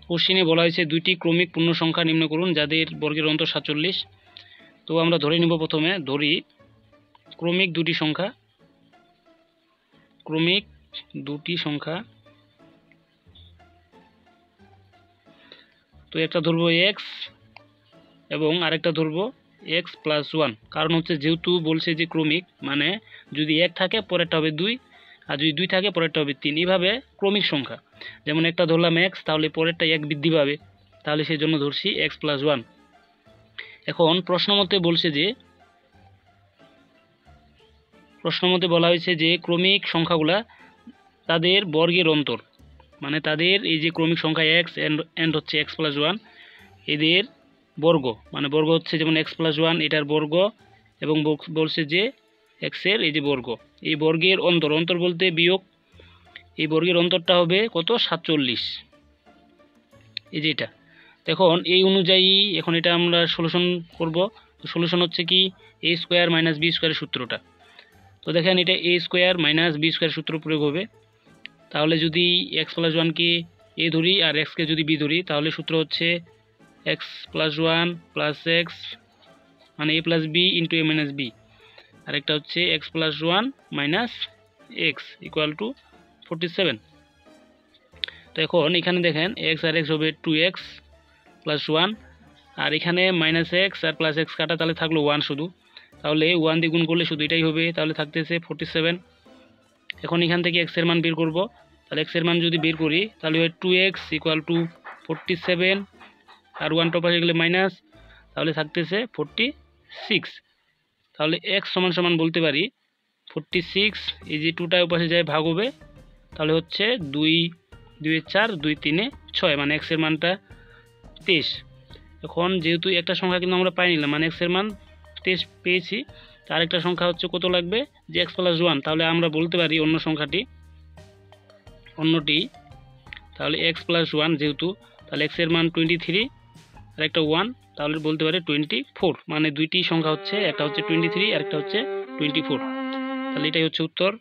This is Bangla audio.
কোশ্চেনে বলা হয়েছে দুইটি ক্রমিক পূর্ণ সংখ্যা নির্ণয় করুন যাদের বর্গের অন্তর 47। তো আমরা ধরে নিব, প্রথমে ধরি ক্রমিক দুটি সংখ্যা। তো একটা ধরবো x এবং আরেকটা ধরবো x+1। কারণ হচ্ছে যেহেতু বলছে যে ক্রমিক, মানে যদি 1 থাকে পরেরটা হবে 2, আর যদি 2 থাকে পরেরটা হবে 3। এইভাবে ক্রমিক সংখ্যা, যেমন একটা ধরলাম x, তাহলে পরেরটা 1 বৃদ্ধি পাবে, তাহলে সেই জন্য ধরছি x+1। এখন প্রশ্ন মতে বলা হয়েছে যে ক্রমিক সংখ্যাগুলা তাদের বর্গের অন্তর, মানে তাদের এই যে ক্রমিক সংখ্যা x এন্ড হচ্ছে x+1, এদের বর্গ, মানে বর্গ হচ্ছে যেমন x+1 এটার বর্গ, এবং বলছে যে x এর এই যে বর্গ, এই বর্গের অন্তর বলতে বিয়োগ, এই বর্গের অন্তরটা হবে কত, 47, এই যে এটা। এখন এই অনুযায়ী এখন এটা আমরা সলিউশন করব। তো সলিউশন হচ্ছে কি a² - b² এর সূত্রটা। তো দেখেন এটা a² - b² সূত্র প্রয়োগ হবে। তাহলে যদি x+1 কে a ধরি আর x কে যদি b ধরি, তাহলে সূত্র হচ্ছে x+1 + x, মানে a + b × a - b, আর একটা হচ্ছে x+1 - x = 47। তো এখন এখানে দেখেন x আর x হবে 2x+1, আর এখানে -x আর +x কাটা, তাহলে থাকলো 1 শুধু। তাহলে 1 দিয়ে গুণ করলে শুধু এটাই হবে, তাহলে থাকতেছে 47। এখন এখান থেকে x এর মান বের করব। তাহলে x এর মান যদি বের করি, তাহলে 2x = 47, আর 1 টা পাশে গেলে মাইনাস, তাহলে থাকতেছে 46। তাহলে x সমান বলতে পারি 46, এই যে 2টা পাশে যায় ভাগ হবে, তাহলে হচ্ছে 2 2 4 2 3 6, মানে x এর মানটা 23। এখন যেহেতু একটা সংখ্যা কিন্তু আমরা পাই নিলাম, মানে x এর মান 23 পেয়েছি, তার একটা সংখ্যা হচ্ছে কত লাগবে, যে x+1। তাহলে আমরা বলতে পারি অন্যটি, তাহলে x+1 যেহেতু, তাহলে x এর মান 23 আর একটা 1, তাহলে বলতে পারি 24। মানে দুইটি সংখ্যা হচ্ছে, একটা হচ্ছে 23 আর একটা হচ্ছে 24। তাহলে এটাই হচ্ছে উত্তর।